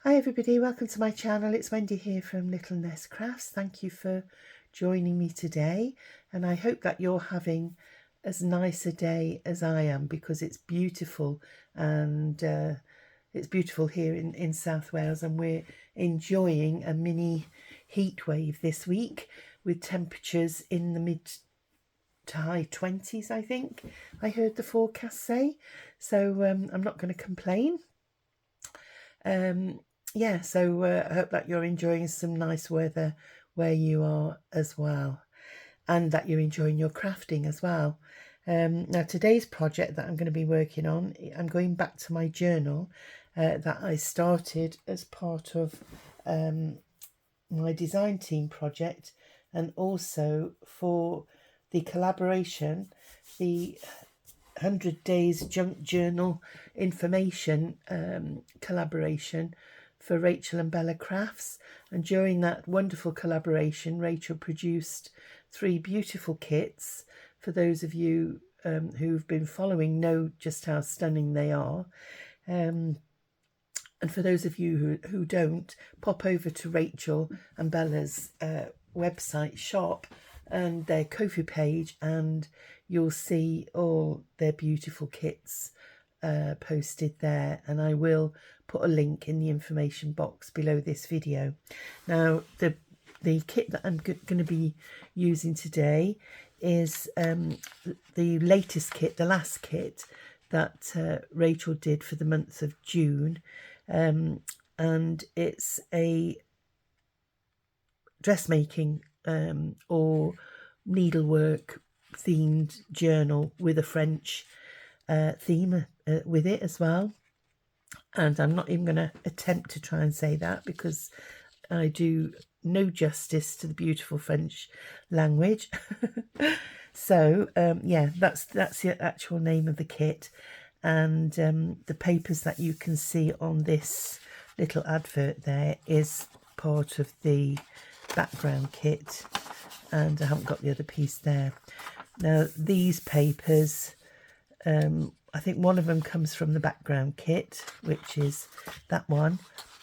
Hi everybody, welcome to my channel. It's Wendy here from Little Nest Crafts. Thank you for joining me today, and I hope that you're having as nice a day as I am, because it's beautiful, and it's beautiful here in South Wales, and we're enjoying a mini heat wave this week with temperatures in the mid to high 20s, I think I heard the forecast say. So I'm not going to complain. I hope that you're enjoying some nice weather where you are as well, and that you're enjoying your crafting as well. Now today's project that I'm going to be working on, I'm going back to my journal that I started as part of my design team project, and also for the collaboration, the 100 Days Junk Journal information collaboration for Rachel and Bella Crafts. And during that wonderful collaboration, Rachel produced 3 beautiful kits. For those of you who've been following know just how stunning they are. And for those of you who don't, pop over to Rachel and Bella's website shop and their Ko-fi page, and you'll see all their beautiful kits posted there, and I will put a link in the information box below this video. Now the kit that I'm going to be using today is the latest kit, the last kit that Rachel did for the month of June, and it's a dressmaking or needlework themed journal with a French theme with it as well. And I'm not even going to attempt to try and say that, because I do no justice to the beautiful French language. So yeah, that's the actual name of the kit, and the papers that you can see on this little advert there is part of the background kit, and I haven't got the other piece there. Now these papers, I think one of them comes from the background kit, which is that one,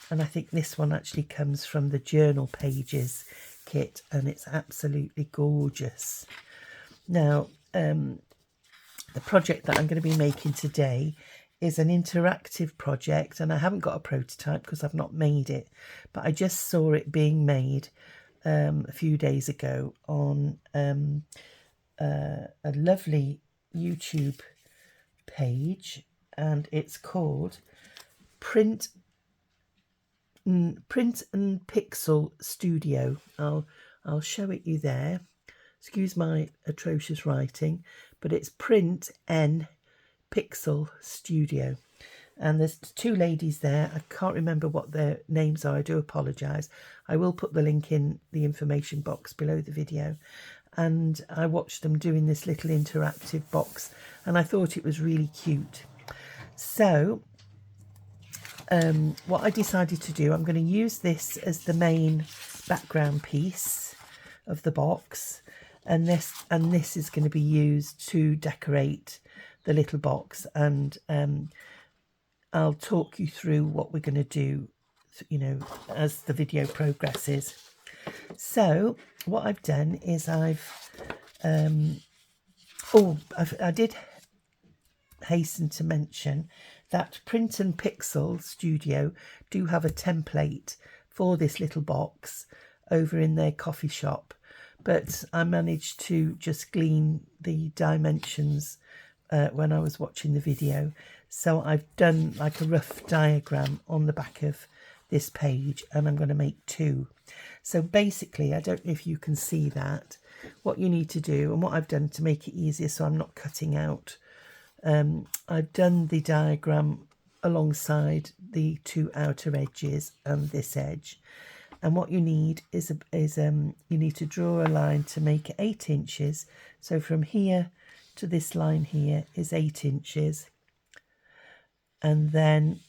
and I think this one actually comes from the journal pages kit, and it's absolutely gorgeous. Now the project that I'm going to be making today is an interactive project, and I haven't got a prototype because I've not made it, but I just saw it being made a few days ago on a lovely YouTube page, and it's called Print and Pixel Studio. I'll show it you there. Excuse my atrocious writing, but it's Print and Pixel Studio. And there's 2 ladies there. I can't remember what their names are. I do apologise. I will put the link in the information box below the video. And I watched them doing this little interactive box, and I thought it was really cute. So what I decided to do, I'm going to use this as the main background piece of the box, and this is going to be used to decorate the little box, and I'll talk you through what we're going to do, you know, as the video progresses. So what I've done is I did hasten to mention that Print and Pixel Studio do have a template for this little box over in their coffee shop, but I managed to just glean the dimensions when I was watching the video. So I've done like a rough diagram on the back of this page, and I'm going to make 2. So basically, I don't know if you can see that, what you need to do, and what I've done to make it easier so I'm not cutting out, I've done the diagram alongside the 2 outer edges and this edge. And what you need is you need to draw a line to make it 8 inches. So from here to this line here is 8 inches. And then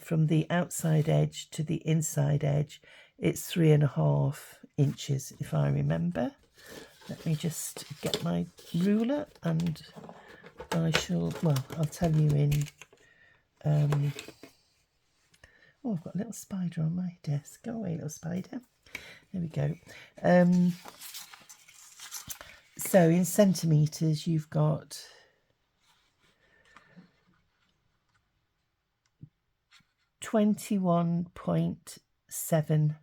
from the outside edge to the inside edge, it's 3.5 inches, if I remember. Let me just get my ruler, and I shall, well, I'll tell you in Oh, I've got a little spider on my desk. Go away, little spider. There we go. So in centimetres, you've got 21.7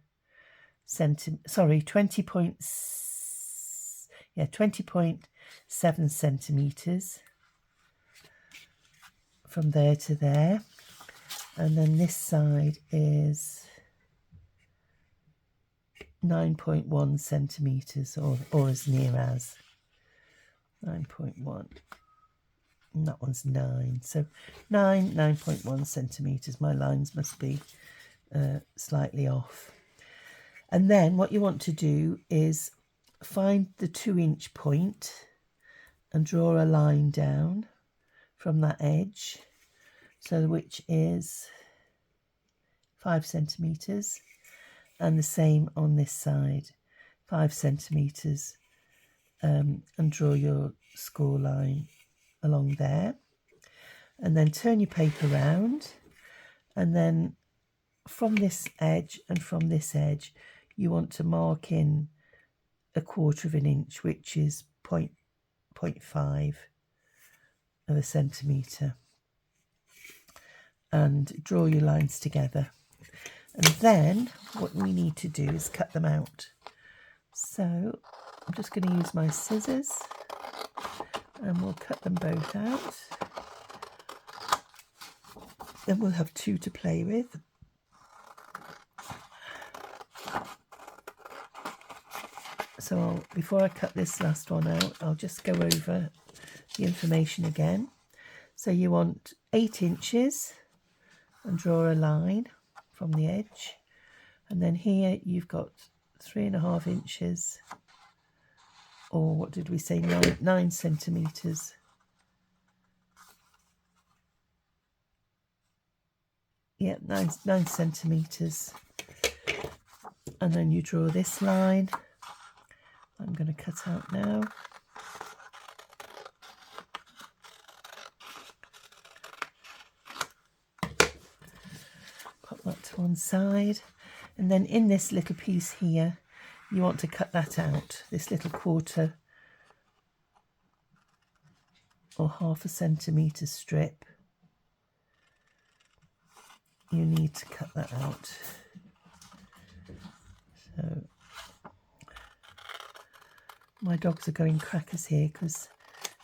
sorry, 20.7 centimetres from there to there. And then this side is 9.1 centimetres, or as near as 9.1. And that one's 9. So 9.1 centimetres. My lines must be slightly off. And then what you want to do is find the 2-inch point and draw a line down from that edge, so which is 5 centimetres, and the same on this side, 5 centimetres, and draw your score line along there, and then turn your paper round, and then from this edge and from this edge you want to mark in 1/4 of an inch, which is 0.5 of a centimetre, and draw your lines together. And then what we need to do is cut them out. So I'm just going to use my scissors and we'll cut them both out. Then we'll have 2 to play with. So before I cut this last one out, I'll just go over the information again. So you want 8 inches and draw a line from the edge. And then here you've got 3.5 inches, or what did we say, 9 centimetres. Yeah, 9 centimetres. And then you draw this line. I'm going to cut out now. Pop that to one side. And then in this little piece here, you want to cut that out. This little 1/4 or 1/2 centimetre strip. You need to cut that out. So my dogs are going crackers here because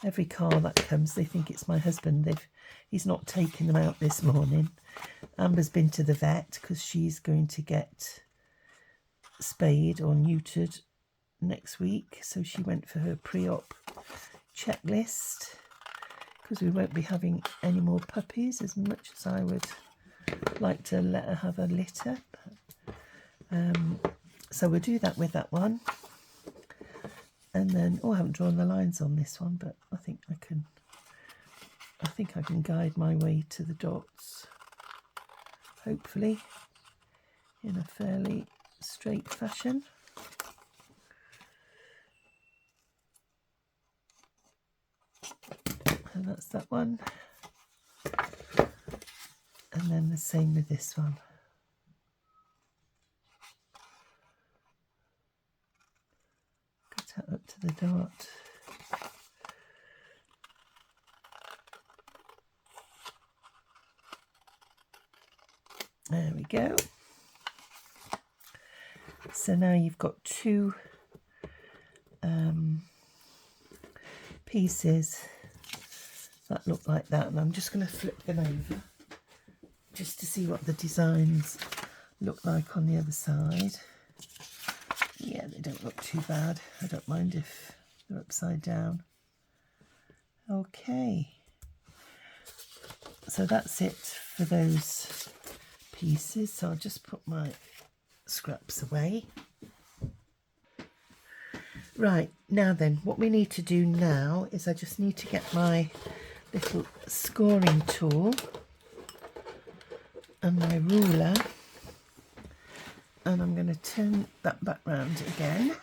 every car that comes, they think it's my husband. He's not taken them out this morning. Amber's been to the vet because she's going to get spayed or neutered next week. So she went for her pre-op checklist because we won't be having any more puppies, as much as I would like to let her have a litter. So we'll do that with that one. And then, I haven't drawn the lines on this one, but I think I can guide my way to the dots, hopefully, in a fairly straight fashion. And that's that one. And then the same with this one. Cut that up to the dot. There we go. So now you've got 2 pieces that look like that, and I'm just going to flip them over just to see what the designs look like on the other side. Yeah, they don't look too bad. I don't mind if they're upside down. Okay, so that's it for those pieces. So I'll just put my scraps away. Right, now then, what we need to do now is I just need to get my little scoring tool and my ruler, and I'm going to turn that back round again,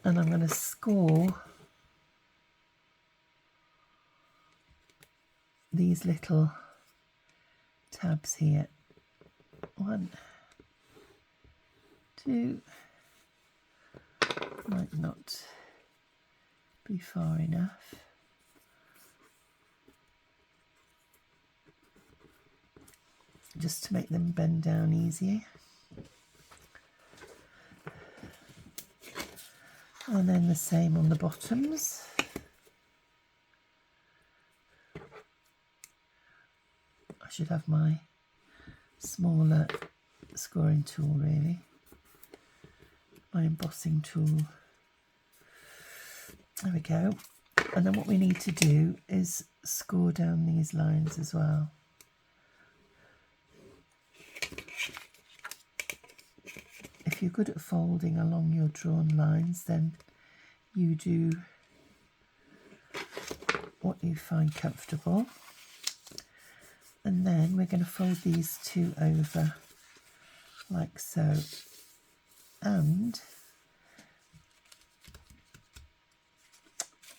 and I'm going to score these little tabs here. 1, 2, might not be far enough. Just to make them bend down easier. And then the same on the bottoms. I should have my smaller scoring tool really, my embossing tool. There we go. And then what we need to do is score down these lines as well. If you're good at folding along your drawn lines, then you do what you find comfortable. And then we're going to fold these two over like so. And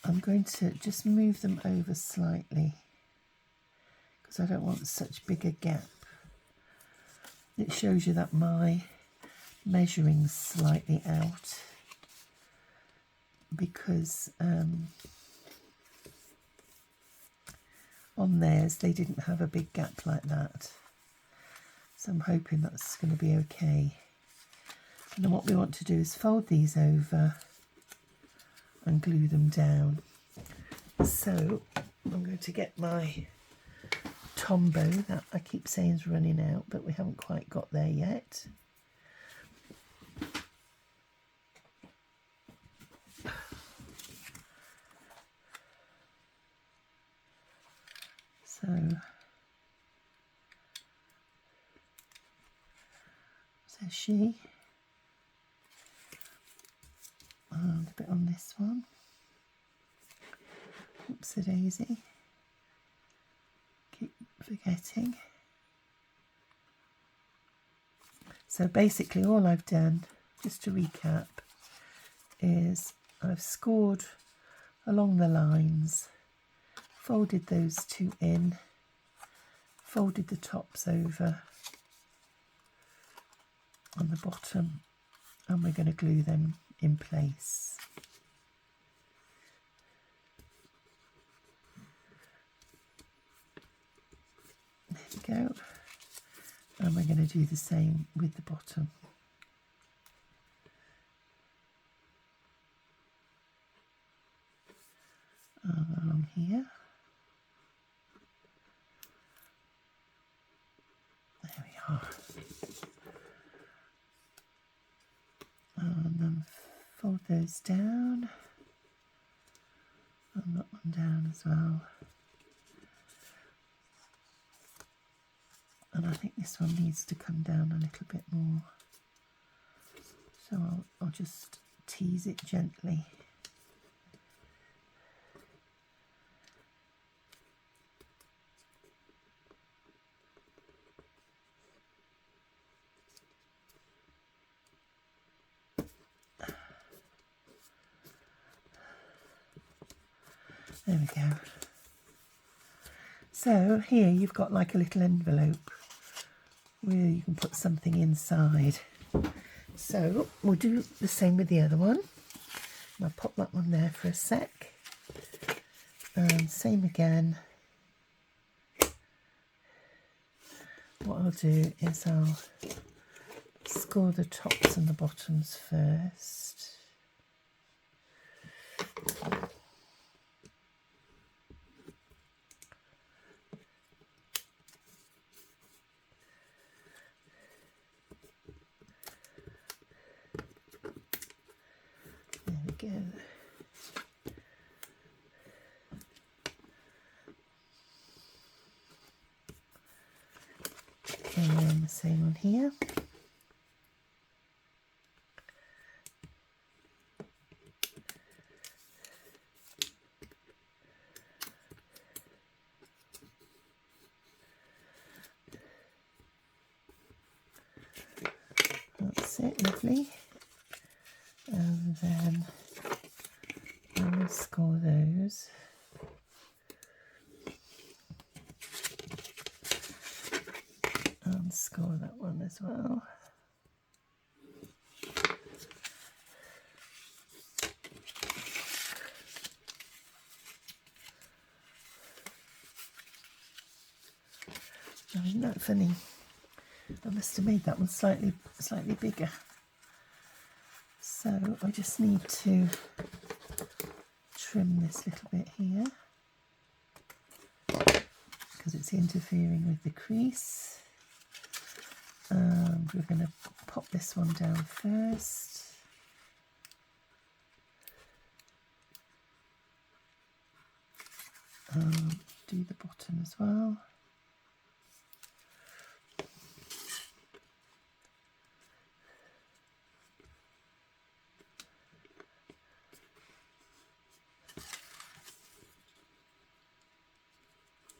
I'm going to just move them over slightly because I don't want such bigger gap. It shows you that my measuring's slightly out because on theirs they didn't have a big gap like that. So I'm hoping that's going to be okay. And then what we want to do is fold these over and glue them down. So I'm going to get my Tombow that I keep saying is running out, but we haven't quite got there yet. So she, and a bit on this one. Oopsie daisy. Keep forgetting. So basically all I've done, just to recap, is I've scored along the lines, folded those two in, folded the tops over on the bottom, and we're going to glue them in place. There we go. And we're going to do the same with the bottom. Along here. There we are. And then fold those down. And that one down as well. And I think this one needs to come down a little bit more. So I'll just tease it gently. There we go. So here you've got like a little envelope where you can put something inside. So we'll do the same with the other one. I'll pop that one there for a sec. And same again. What I'll do is I'll score the tops and the bottoms first. Go. And then the same on here. That's it, lovely. And then I'll score those. and score that one as well. Oh, isn't that funny? I must have made that one slightly bigger. So I just need to trim this little bit here because it's interfering with the crease. And we're going to pop this one down first. Do the bottom as well.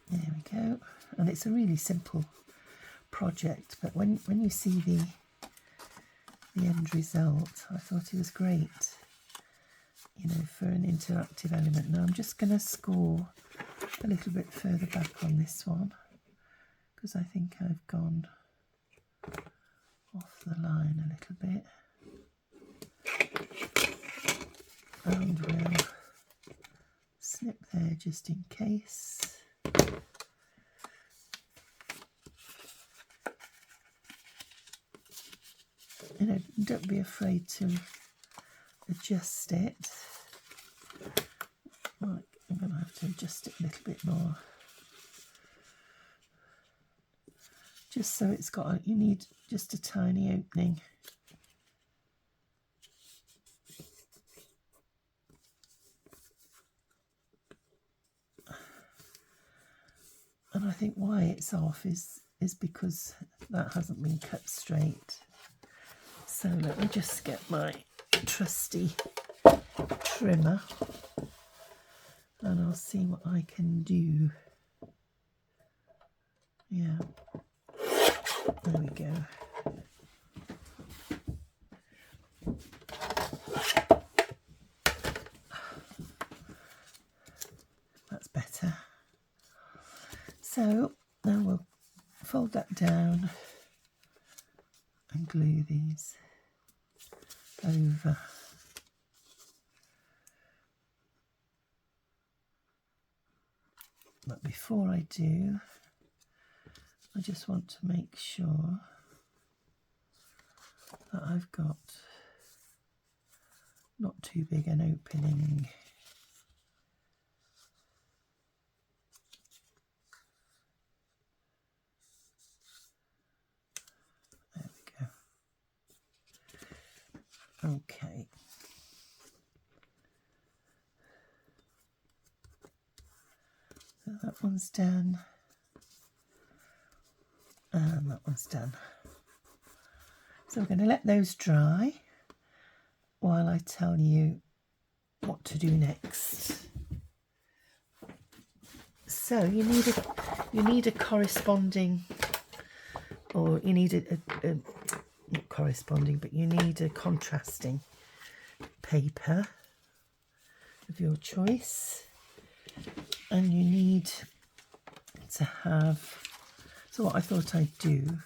There we go. And it's a really simple project, but when you see the end result, I thought it was great, you know, for an interactive element. Now I'm just going to score a little bit further back on this one because I think I've gone off the line a little bit, and we'll snip there just in case. You know, don't be afraid to adjust it. Right, I'm going to have to adjust it a little bit more. Just so it's got, you need just a tiny opening. And I think why it's off is because that hasn't been cut straight. So let me just get my trusty trimmer and I'll see what I can do. Yeah, there we go. That's better. So now we'll fold that down and glue these over. But before I do, I just want to make sure that I've got not too big an opening. There we go. Okay. So that one's done. And that one's done. So we're going to let those dry while I tell you what to do next. So you need a corresponding, or you need a not corresponding, but you need a contrasting paper of your choice, and you need to have. So what I thought I'd do,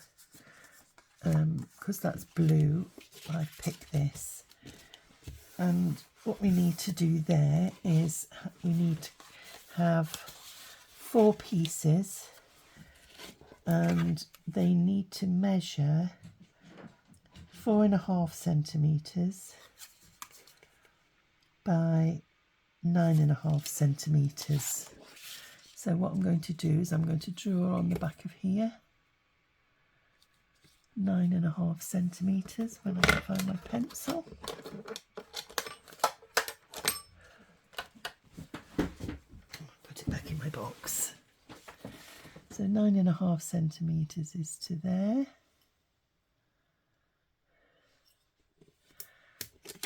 because that's blue, I pick this, and what we need to do there is we need to have 4 pieces, and they need to measure 4.5 centimetres by 9.5 centimetres. So what I'm going to do is I'm going to draw on the back of here 9.5 centimetres when I can find my pencil. Put it back in my box. So 9.5 centimetres is to there.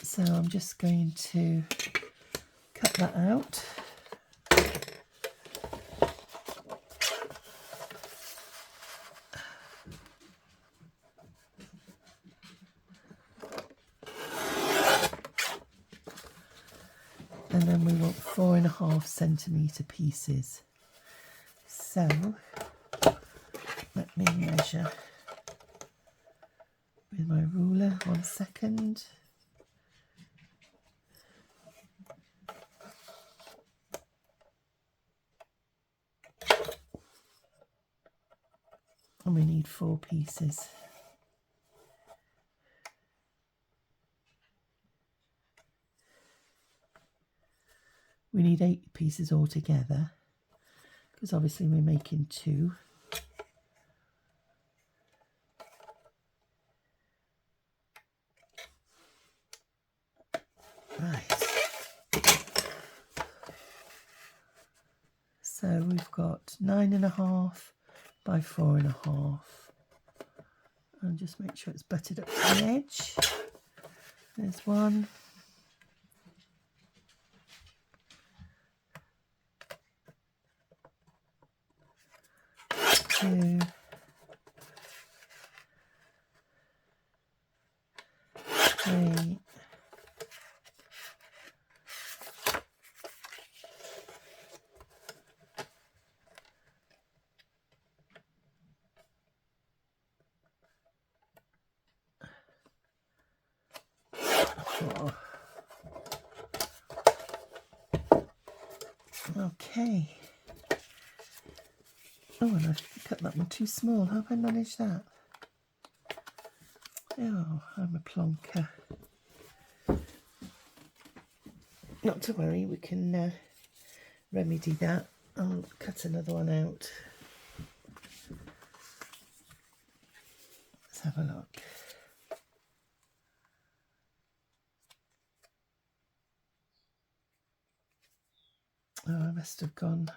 So I'm just going to cut that out. And then we want 4.5 centimetre pieces. So let me measure with my ruler, 1 second. And we need 4 pieces. We need 8 pieces altogether, because obviously we're making 2. Right. So we've got 9.5 by 4.5. And just make sure it's butted up to the edge. There's 1. 2. 3. 4. Okay. Oh, and I've cut that one too small. How have I managed that? Oh, I'm a plonker. Not to worry, we can remedy that. I'll cut another one out. Let's have a look. Oh, I must have gone.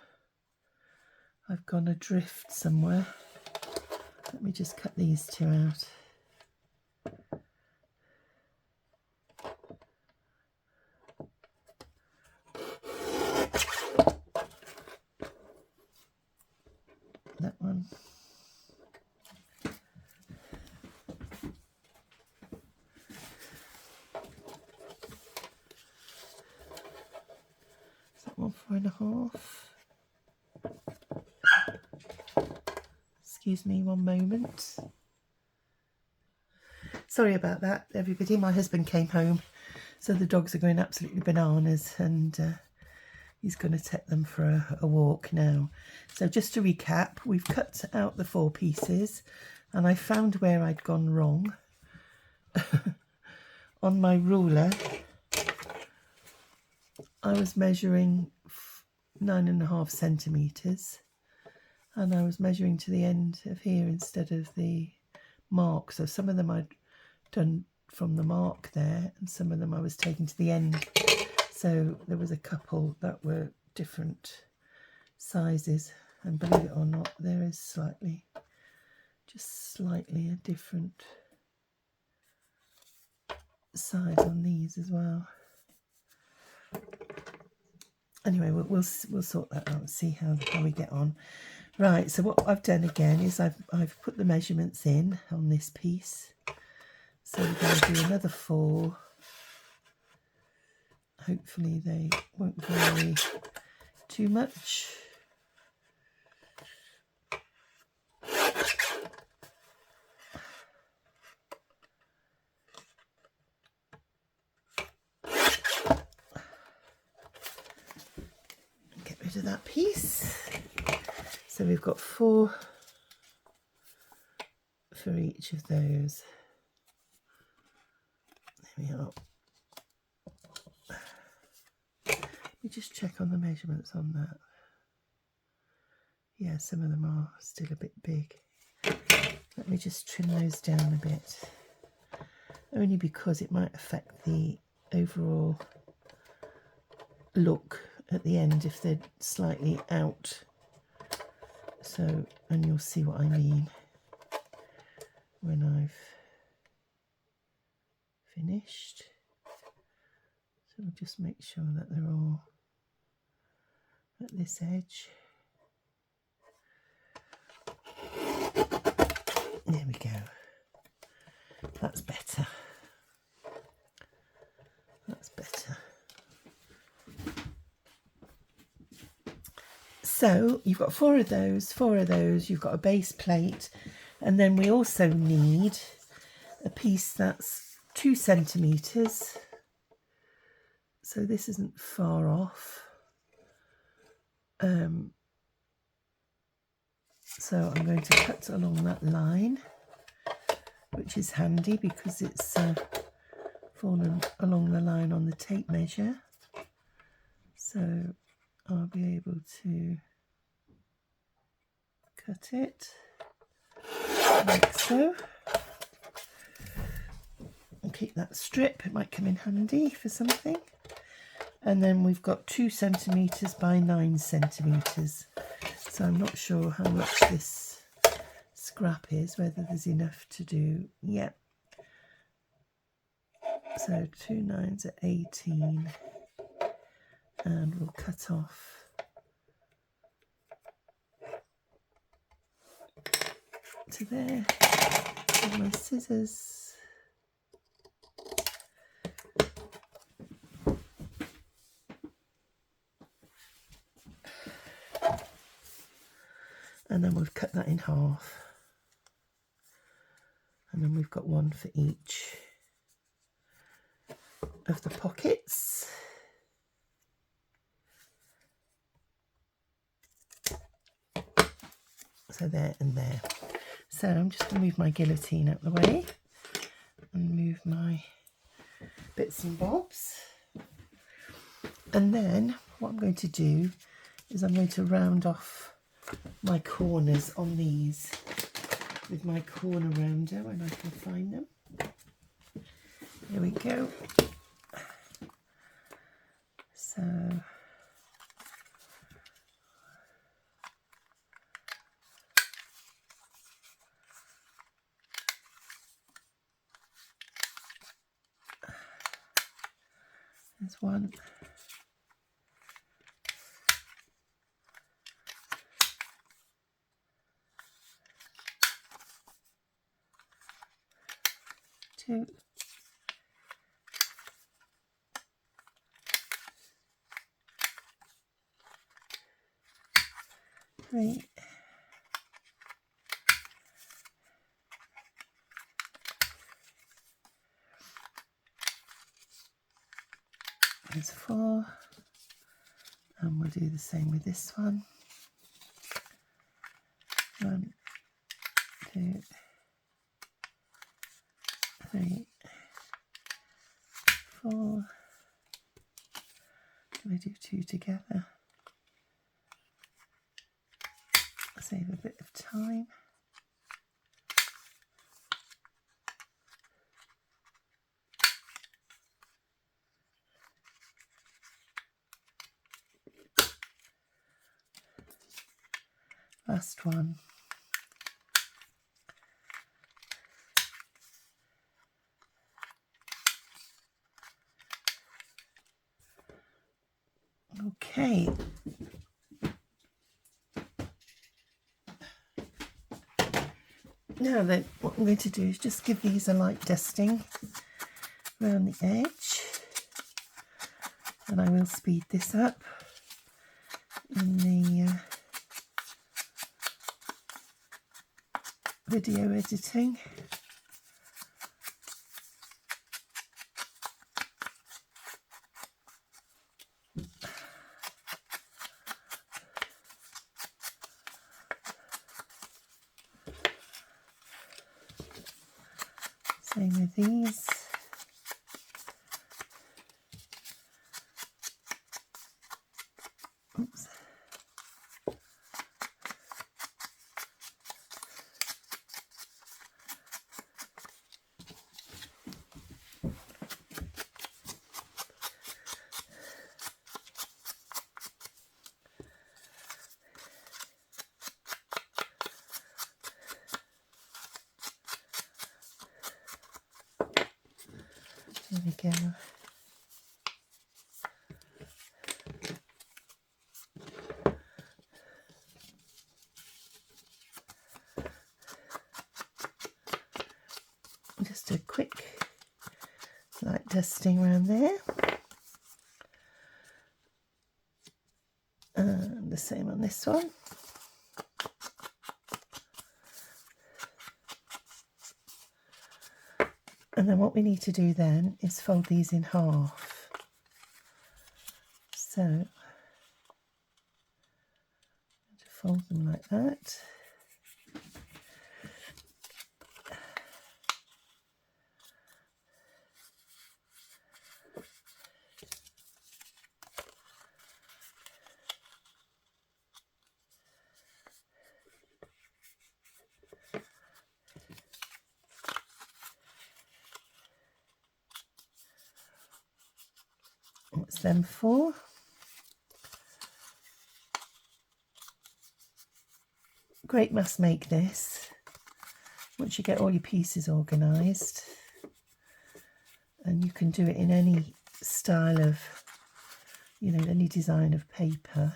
I've gone adrift somewhere. Let me just cut these 2 out. That one. Is that 1 4.5? Excuse me 1 moment. Sorry about that, everybody. My husband came home, so the dogs are going absolutely bananas, and he's going to take them for a walk now. So just to recap, we've cut out the 4 pieces, and I found where I'd gone wrong. On my ruler, I was measuring 9.5 centimetres, and I was measuring to the end of here instead of the mark. So some of them I'd done from the mark there, and some of them I was taking to the end. So there was a couple that were different sizes, and believe it or not, there is just slightly a different size on these as well. Anyway, we'll sort that out and see how we get on. Right, so what I've done again is I've put the measurements in on this piece. So we're going to do another 4. Hopefully they won't vary too much. Get rid of that piece. So we've got 4 for each of those. There we are. Let me just check on the measurements on that. Yeah, some of them are still a bit big. Let me just trim those down a bit. Only because it might affect the overall look at the end if they're slightly out. So, and you'll see what I mean when I've finished. So we'll just make sure that they're all at this edge. There we go. That's better. That's better. So you've got 4 of those, 4 of those, you've got a base plate, and then we also need a piece that's 2 centimetres, so this isn't far off. So I'm going to cut along that line, which is handy because it's fallen along the line on the tape measure. So I'll be able to cut it like so. And keep that strip, it might come in handy for something. And then we've got 2 centimetres by 9 centimetres. So I'm not sure how much this scrap is, whether there's enough to do. Yep. So 2 9s are 18. And we'll cut off to there with my scissors. And then we'll cut that in half. And then we've got one for each of the pockets. So there and there. So I'm just going to move my guillotine out the way and move my bits and bobs. And then what I'm going to do is I'm going to round off my corners on these with my corner rounder when I can find them. Here we go. So there's one. Two. Three. There's 4. And we'll do the same with this one. 1, 2, 3, 4. Can I do 2 together? Save a bit of time. Last one. Okay. Now then, what I'm going to do is just give these a light dusting around the edge, and I will speed this up in the video editing. Same with these. Oops. There we go. Just a quick light dusting around there. And the same on this one. And then what we need to do then is fold these in half. So fold them like that. What's them for? Great mass make this once you get all your pieces organised, and you can do it in any style of, you know, any design of paper.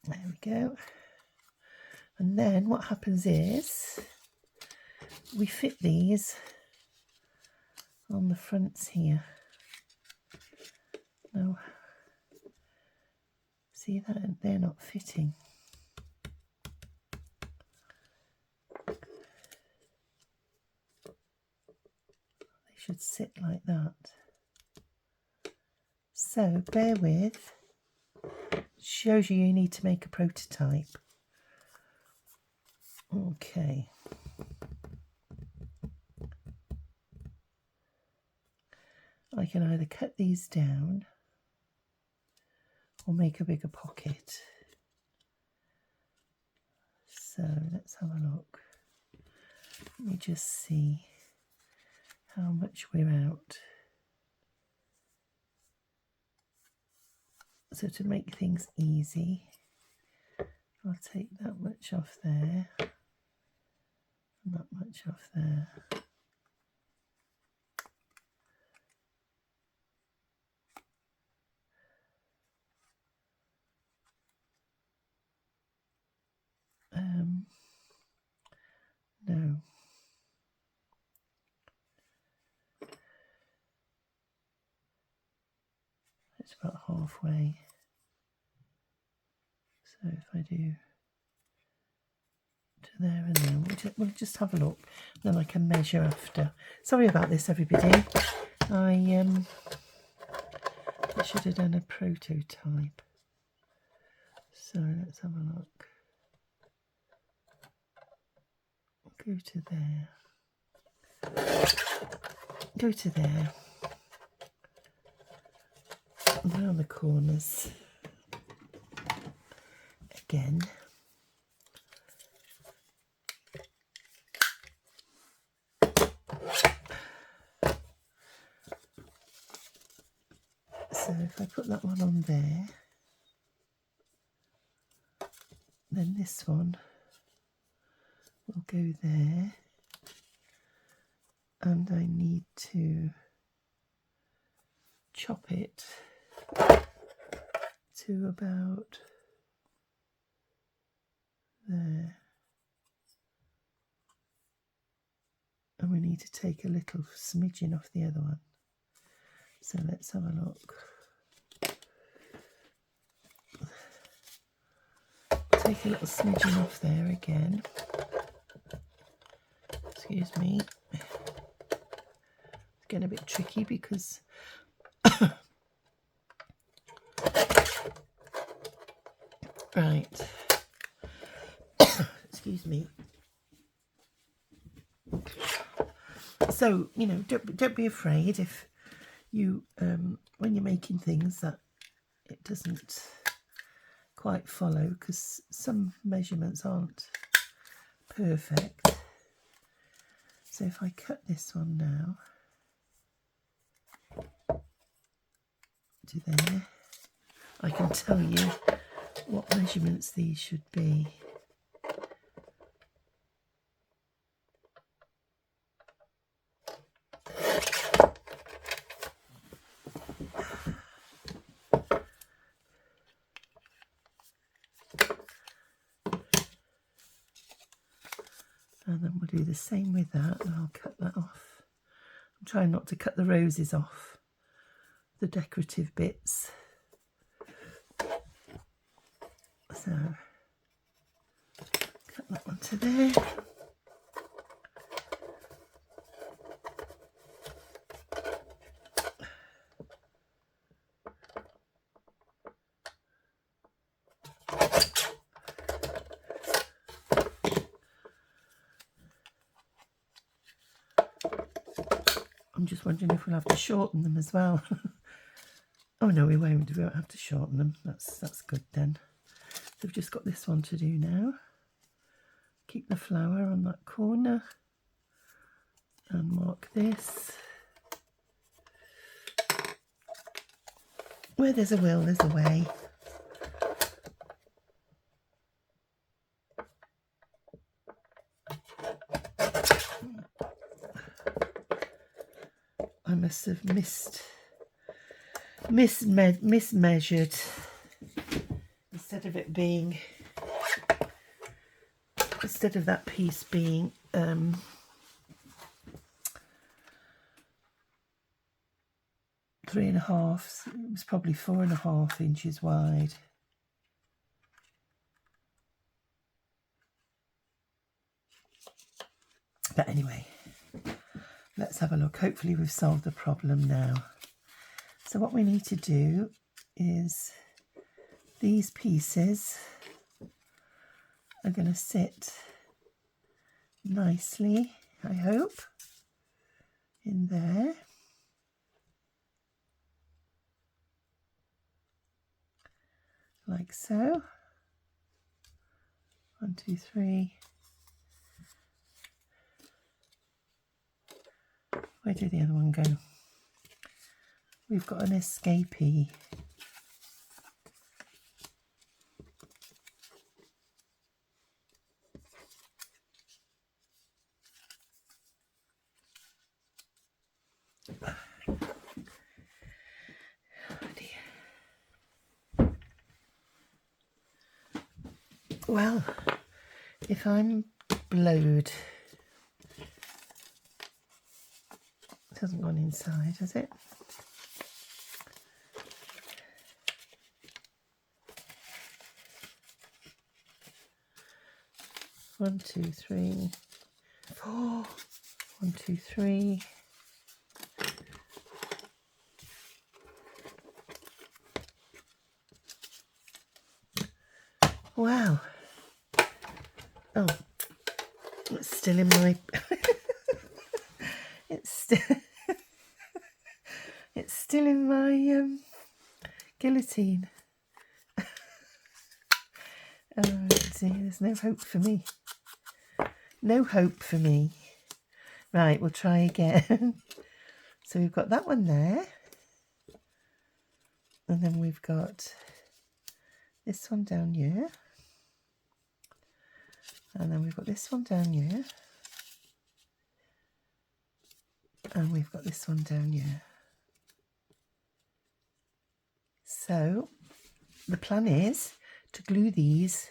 There we go. And then what happens is we fit these on the fronts here. Now, see that they're not fitting. They should sit like that. So bear with. Shows you need to make a prototype. Okay. I can either cut these down or make a bigger pocket. So let's have a look. Let me just see how much we're out. So to make things easy, I'll take that much off there and that much off there. No. It's about halfway. So if I do to there and there, we'll just have a look, then I can measure after. Sorry about this, everybody. I should have done a prototype. So let's have a look. Go to there. Go to there. Around the corners again. So if I put that one on there, then this one will go there, and I need to chop it to about there, and we need to take a little smidgen off the other one. So let's have a look. Take a little smidgen off there again. Excuse me. It's getting a bit tricky because right. Excuse me. So, you know, don't be afraid if you when you're making things that it doesn't quite follow, because some measurements aren't perfect. So if I cut this one now to there, I can tell you what measurements these should be. And then we'll do the same with that, and I'll cut that off. I'm trying not to cut the roses off, the decorative bits. So cut that one to there. I'm just wondering if we'll have to shorten them as well. Oh no, we won't. We won't have to shorten them. That's good then. So we've just got this one to do now. Keep the flower on that corner and mark this. Where there's a will, there's a way. I must have mismeasured. Instead of that piece being 3.5, it was probably 4.5 inches wide. But anyway, let's have a look. Hopefully we've solved the problem now. So what we need to do is these pieces are going to sit nicely, I hope, in there. Like so. 1, 2, 3. Where did the other one go? We've got an escapee. Oh dear. Well, if I'm blowed, it hasn't gone inside, has it? One, 2, 3, 4. 1, 2, 3. Wow. Oh, it's still in my it's still in my guillotine. Oh dear, there's no hope for me. No hope for me. Right, we'll try again. So we've got that one there. And then we've got this one down here. And then we've got this one down here. And we've got this one down here. So the plan is to glue these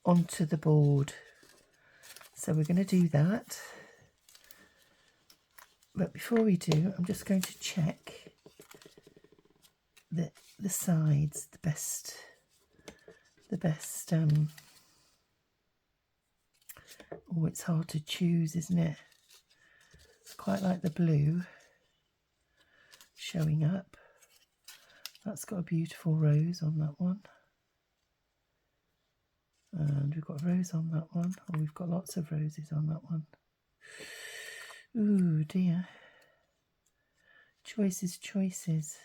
onto the board. So we're going to do that. But before we do, I'm just going to check that the sides, the best oh, it's hard to choose, isn't it? It's quite like the blue showing up. That's got a beautiful rose on that one. And we've got a rose on that one. Oh, we've got lots of roses on that one. Ooh, dear. Choices, choices.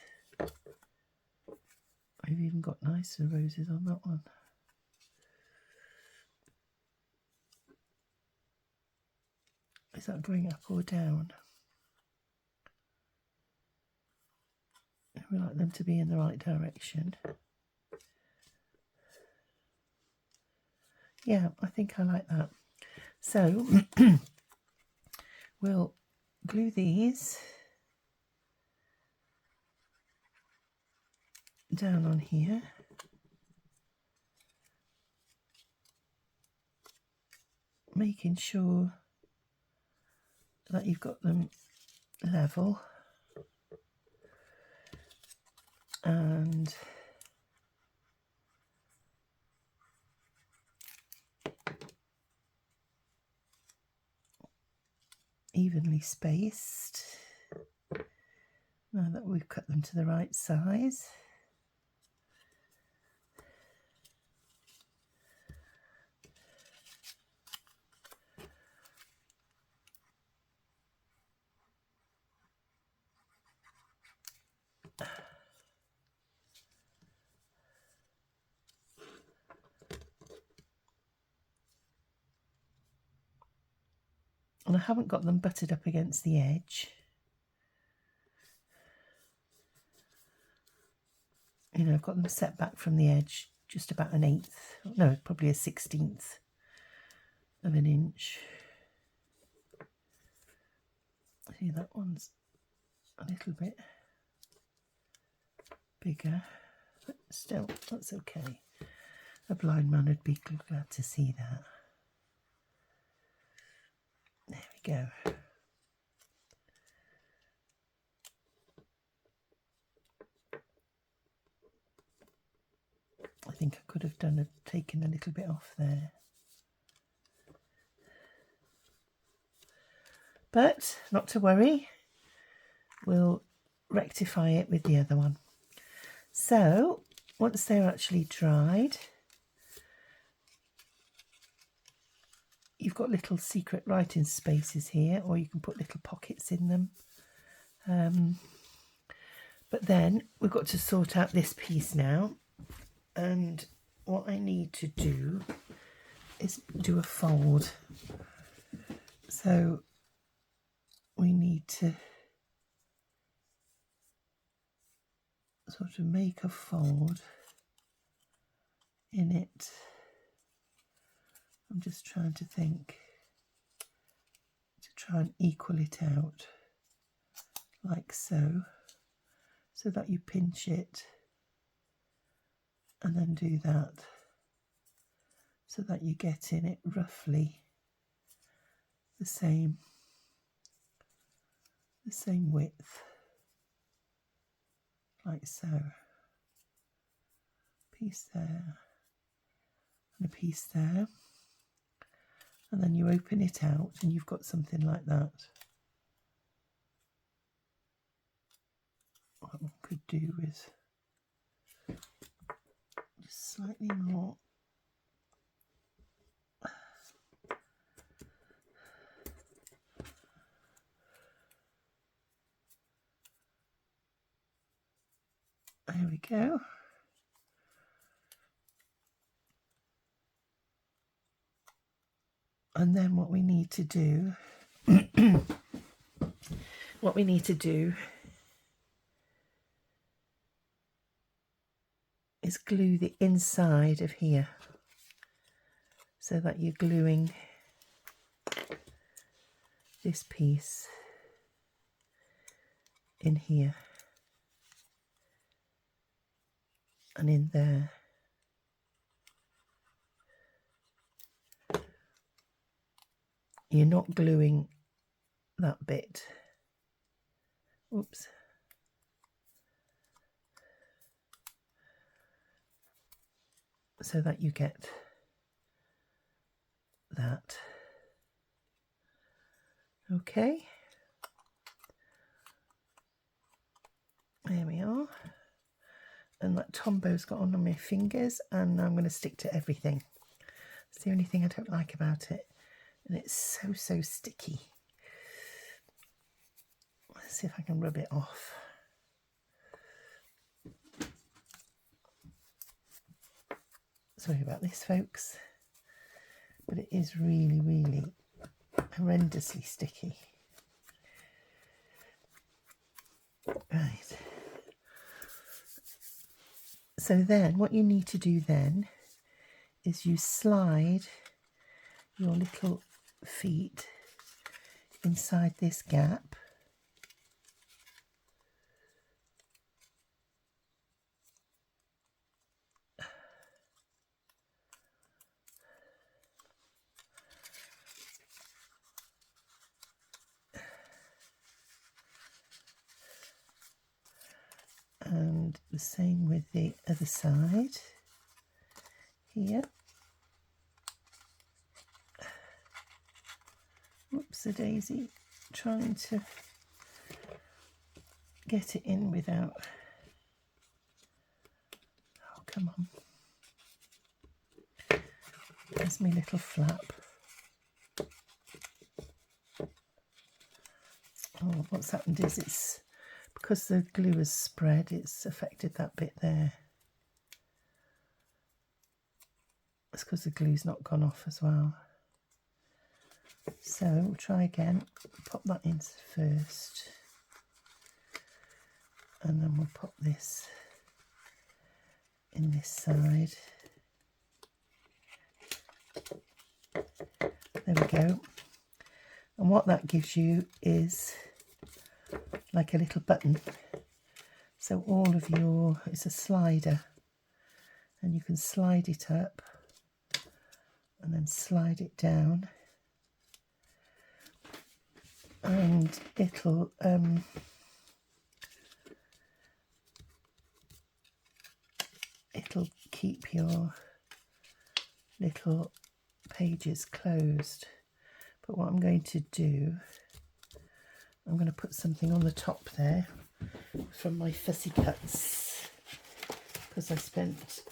I've even got nicer roses on that one. Is that going up or down? We like them to be in the right direction. Yeah, I think I like that. So we'll glue these down on here. Making sure that you've got them level. And evenly spaced now that we've cut them to the right size. And I haven't got them butted up against the edge. You know, I've got them set back from the edge just about an 1/8, no, probably a 1/16 of an inch. See, that one's a little bit bigger, but still, that's okay. A blind man would be glad to see that. There we go. I think I could have taken a little bit off there. But not to worry, we'll rectify it with the other one. So once they're actually dried, you've got little secret writing spaces here, or you can put little pockets in them. But then we've got to sort out this piece now. And what I need to do is do a fold. So we need to sort of make a fold in it. I'm just trying to think to try and equal it out like so, so that you pinch it and then do that, so that you get in it roughly the same width, like so. Piece there and a piece there, and then you open it out and you've got something like that. What one could do is just slightly more. There we go. And then what we need to do, is glue the inside of here, so that you're gluing this piece in here and in there. You're not gluing that bit. Oops. So that you get that. Okay. There we are. And that Tombo's got on my fingers, and I'm going to stick to everything. It's the only thing I don't like about it. And it's so sticky. Let's see if I can rub it off. Sorry about this, folks, but it is really horrendously sticky. Right. So then what you need to do then is you slide your little feet inside this gap. And the same with the other side here. Oops, a daisy. trying to get it in without... Oh, come on. There's my little flap. Oh, what's happened is it's because the glue has spread, it's affected that bit there. It's because the glue's not gone off as well. So we'll try again. Pop that in first. And then we'll pop this in this side. There we go. And what that gives you is like a little button. So all of your, it's a slider, and you can slide it up and then slide it down, and it'll keep your little pages closed. But what I'm going to do, I'm going to put something on the top there from my fussy cuts, because I spent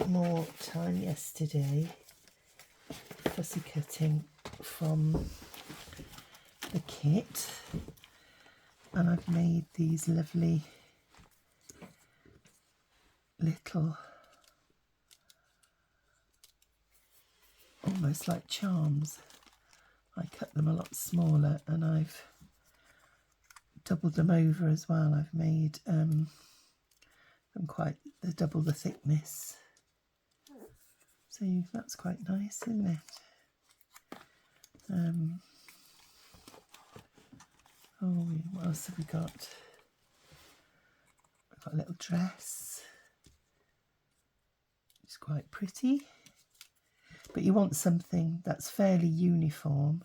more time yesterday fussy cutting from the kit, and I've made these lovely little, almost like charms. I cut them a lot smaller, and I've doubled them over as well. I've made them quite double the thickness, so that's quite nice, isn't it? Oh, what else have we got? We've got a little dress. It's quite pretty, but you want something that's fairly uniform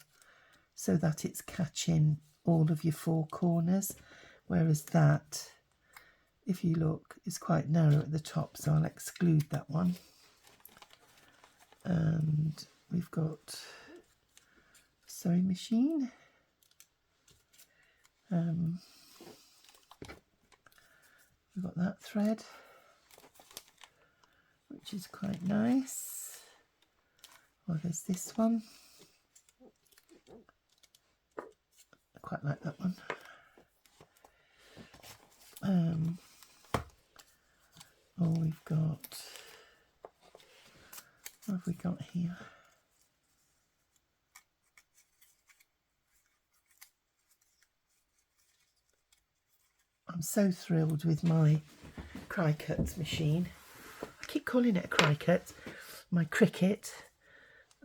so that it's catching all of your four corners, whereas that, if you look, is quite narrow at the top, so I'll exclude that one. And we've got a sewing machine. We've got that thread, which is quite nice. Oh, there's this one. I quite like that one. Oh, we've got, what have we got here? I'm so thrilled with my Cricut machine. I keep calling it a Cricut, my Cricut.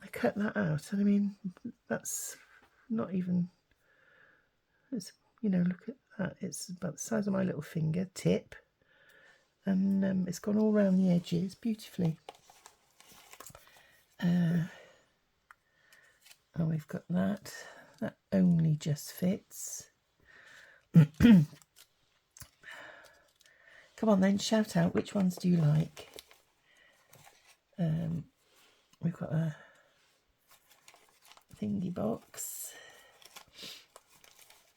I cut that out, and I mean, that's not even, it's, you know, look at that, it's about the size of my little finger tip, and it's gone all around the edges beautifully. And we've got that only just fits. Come on then, shout out, which ones do you like? We've got a thingy box,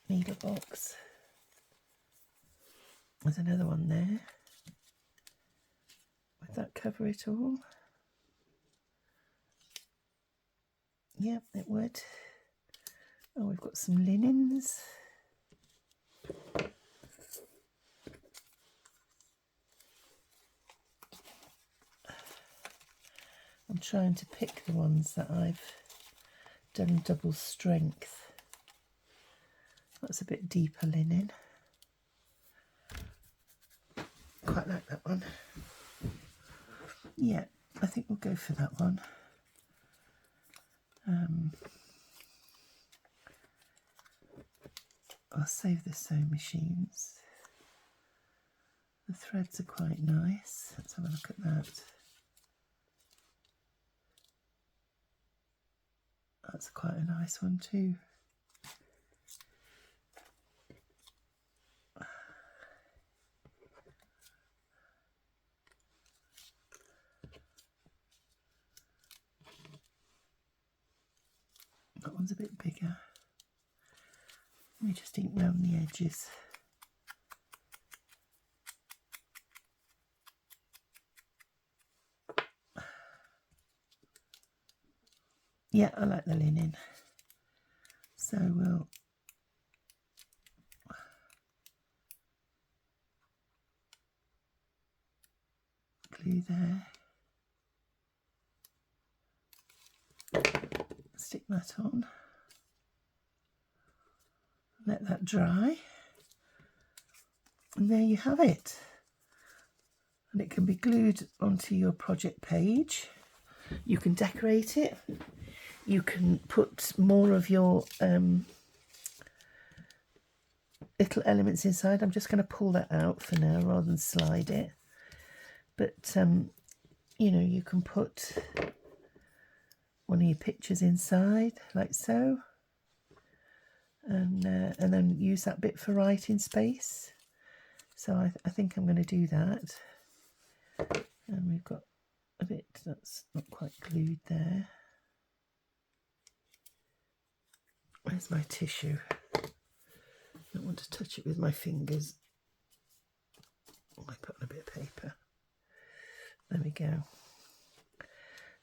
needle box. There's another one there. Would that cover it all? Yep, it would. Oh, we've got some linens. I'm trying to pick the ones that I've done double strength. That's a bit deeper linen. Quite like that one. Yeah, I think we'll go for that one. I'll save the sewing machines. The threads are quite nice. Let's have a look at that. That's quite a nice one too. That one's a bit bigger. Let me just ink round the edges. Yeah, I like the linen. So we'll glue there. Stick that on. Let that dry. And there you have it. And it can be glued onto your project page. You can decorate it. You can put more of your little elements inside. I'm just going to pull that out for now rather than slide it. But, you know, you can put one of your pictures inside, like so. And then use that bit for writing space. So I think I'm going to do that. And we've got a bit that's not quite glued there. Where's my tissue? I don't want to touch it with my fingers. I put on a bit of paper. There we go.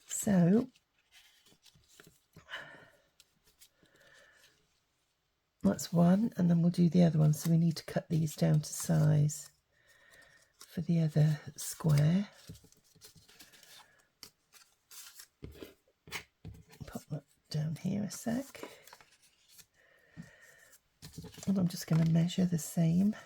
So that's one, and then we'll do the other one. So we need to cut these down to size for the other square. Pop that down here a sec. And I'm just going to measure the same.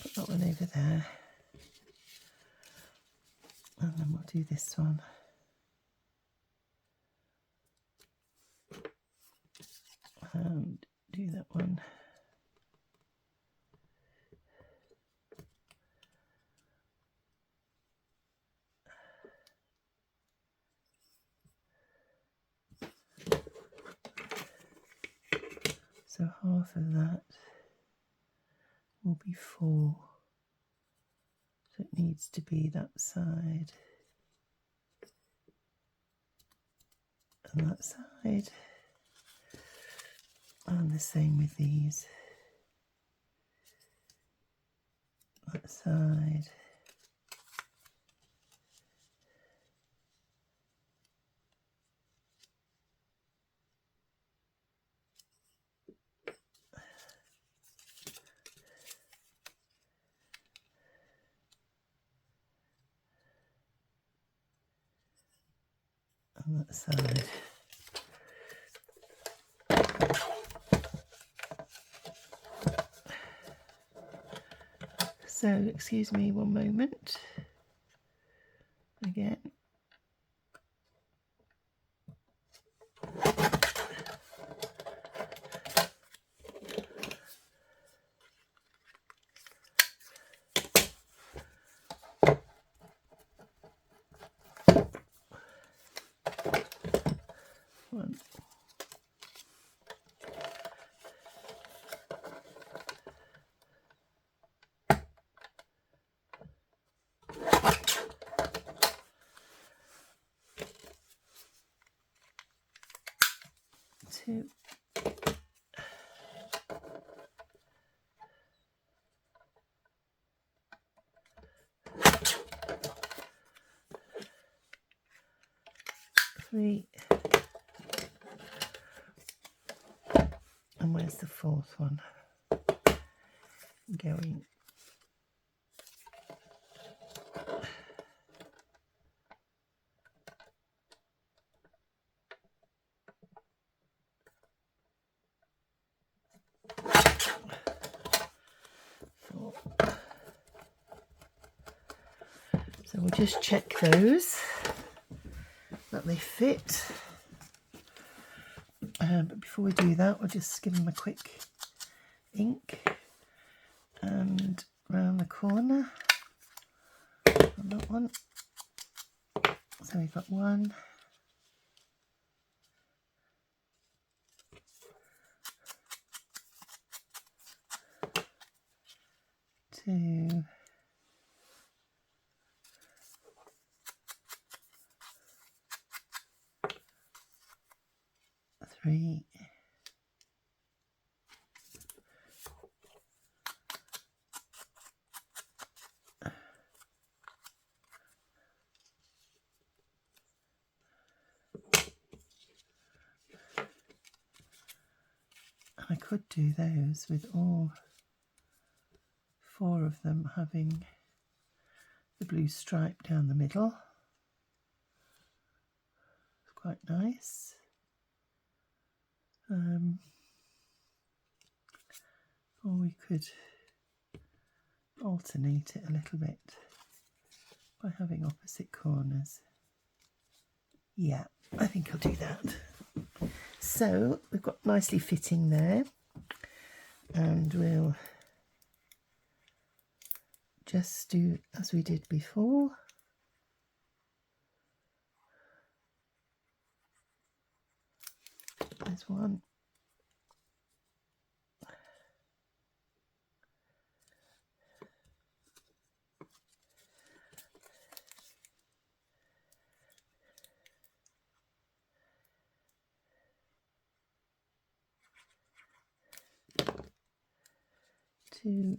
Put that one over there. And then we'll do this one. And do that one. So half of that will be 4. So it needs to be that side and that side. And the same with these. That side. And that side. So, excuse me one moment. Again. One. Two. 3. And where's the 4th one going? So we'll just check those. That that they fit. But before we do that, we'll just give them a quick ink and round the corner on that one. So we've got 1, 2, 3, 4. I could do those with all 4 of them having the blue stripe down the middle. It's quite nice. Or we could alternate it a little bit by having opposite corners. Yeah, I think I'll do that. So we've got nicely fitting there, and we'll just do as we did before. There's 1. 2,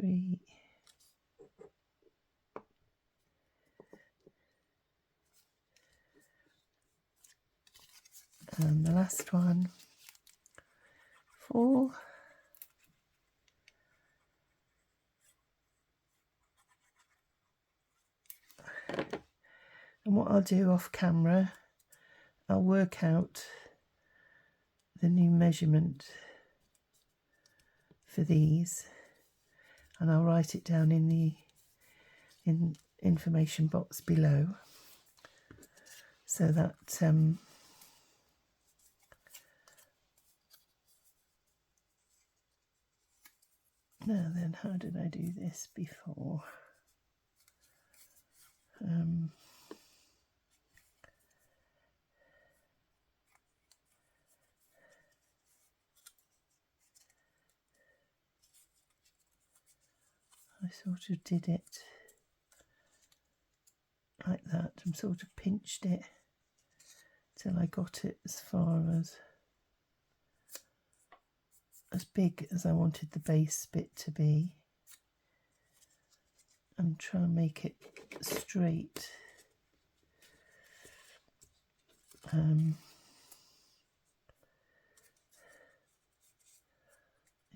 3, and the last one, 4. And what I'll do off camera, I'll work out the new measurement for these, and I'll write it down in the information box below, so that now then, how did I do this before? I sort of did it like that and sort of pinched it till I got it as far as big as I wanted the base bit to be, and try and make it straight. If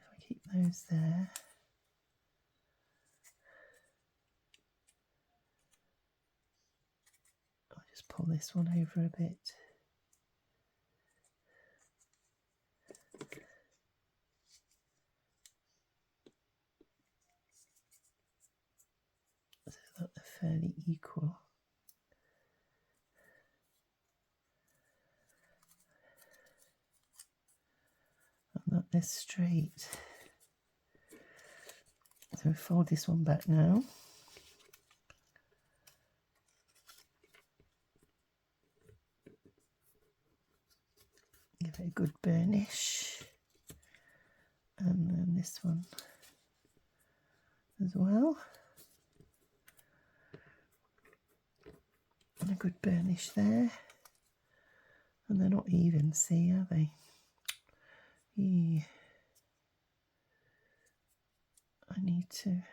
I keep those there, I'll just pull this one over a bit. So that they're fairly equal. And that they're straight. So we fold this one back now. Give it a good burnish. And then this one as well. And a good burnish there. And they're not even, see, are they? Yeah. I need to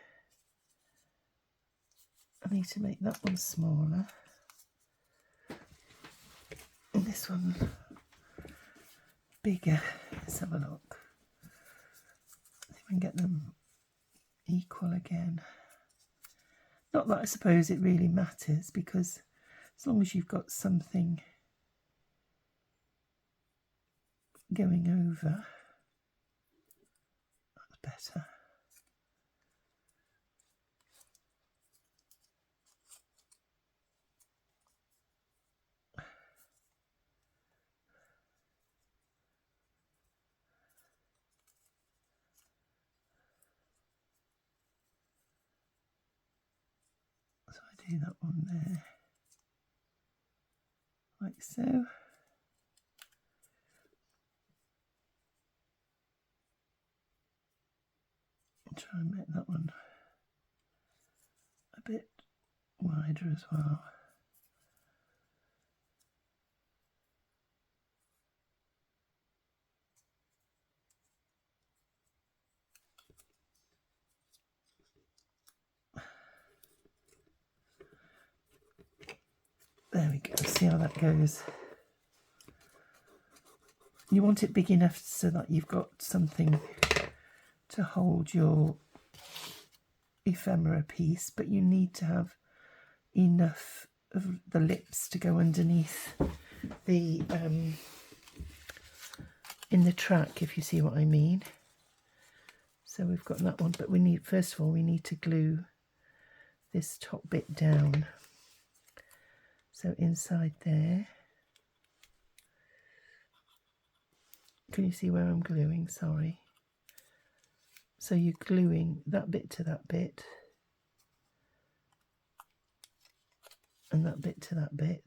make that one smaller. And this one bigger. Let's have a look. See if we can get them equal again. Not that I suppose it really matters, because as long as you've got something going over. That's better. So I do that one there, like so. And try and make that one a bit wider as well. There we go, see how that goes. You want it big enough so that you've got something to hold your ephemera piece, but you need to have enough of the lips to go underneath the in the track, if you see what I mean. So we've got that one, but we need, first of all, we need to glue this top bit down. So inside there, can you see where I'm gluing? Sorry. So you're gluing that bit to that bit, and that bit to that bit.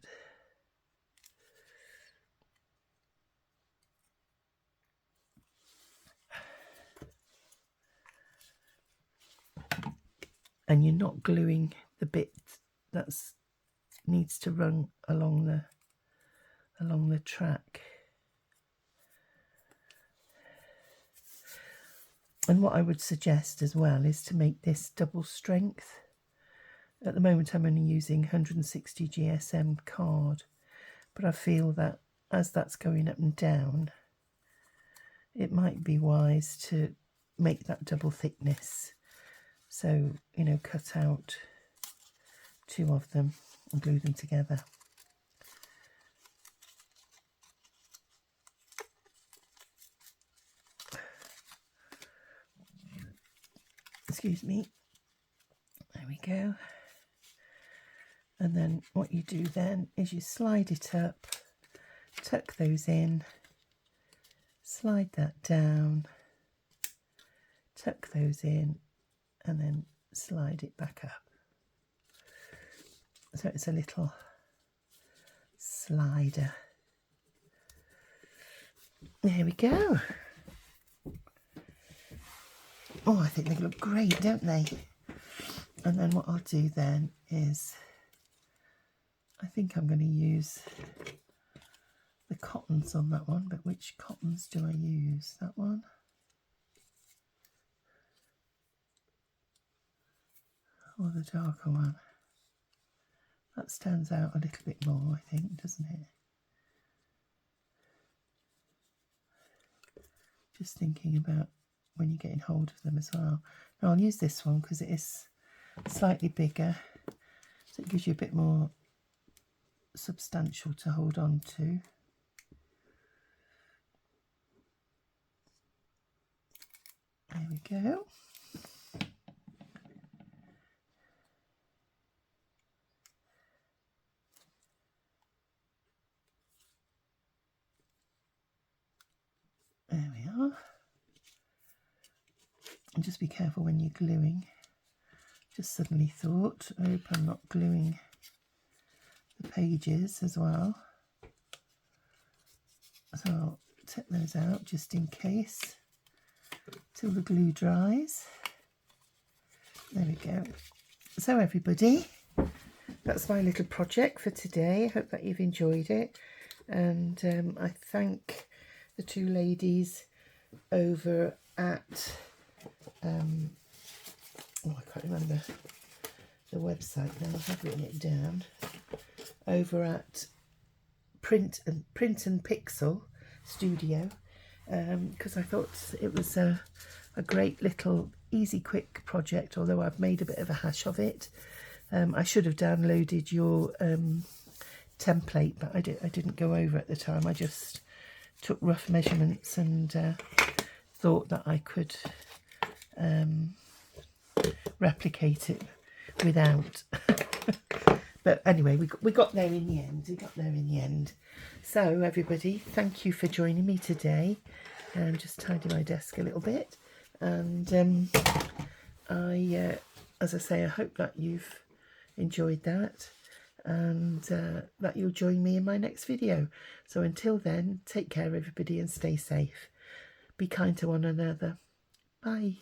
And you're not gluing the bit that's needs to run along the track. And what I would suggest as well is to make this double strength. At the moment I'm only using 160 GSM card, but I feel that as that's going up and down, it might be wise to make that double thickness. So, you know, cut out 2 of them and glue them together. Excuse me. There we go. And then what you do then is you slide it up, tuck those in, slide that down, tuck those in, and then slide it back up. So it's a little slider. There we go. Oh, I think they look great, don't they? And then what I'll do then is, I think I'm going to use the cottons on that one, but which cottons do I use? That one? Or the darker one? That stands out a little bit more, I think, doesn't it? Just thinking about when you're getting hold of them as well. Now I'll use this one because it is slightly bigger, so it gives you a bit more substantial to hold on to. There we go. There we are. And just be careful when you're gluing. Just suddenly thought, I hope I'm not gluing the pages as well. So I'll take those out just in case till the glue dries. There we go. So everybody, that's my little project for today. I hope that you've enjoyed it. And I thank the 2 ladies over at oh, I can't remember the website now. I have written it down. Over at Print and Pixel Studio, because I thought it was a great little easy quick project, although I've made a bit of a hash of it. I should have downloaded your template, but I didn't go over at the time. I just took rough measurements and thought that I could replicate it without. But anyway, we got there in the end. So everybody, thank you for joining me today. And just tidy my desk a little bit. And I, as I say, I hope that you've enjoyed that, and that you'll join me in my next video. So until then, take care everybody and stay safe. Be kind to one another. Bye.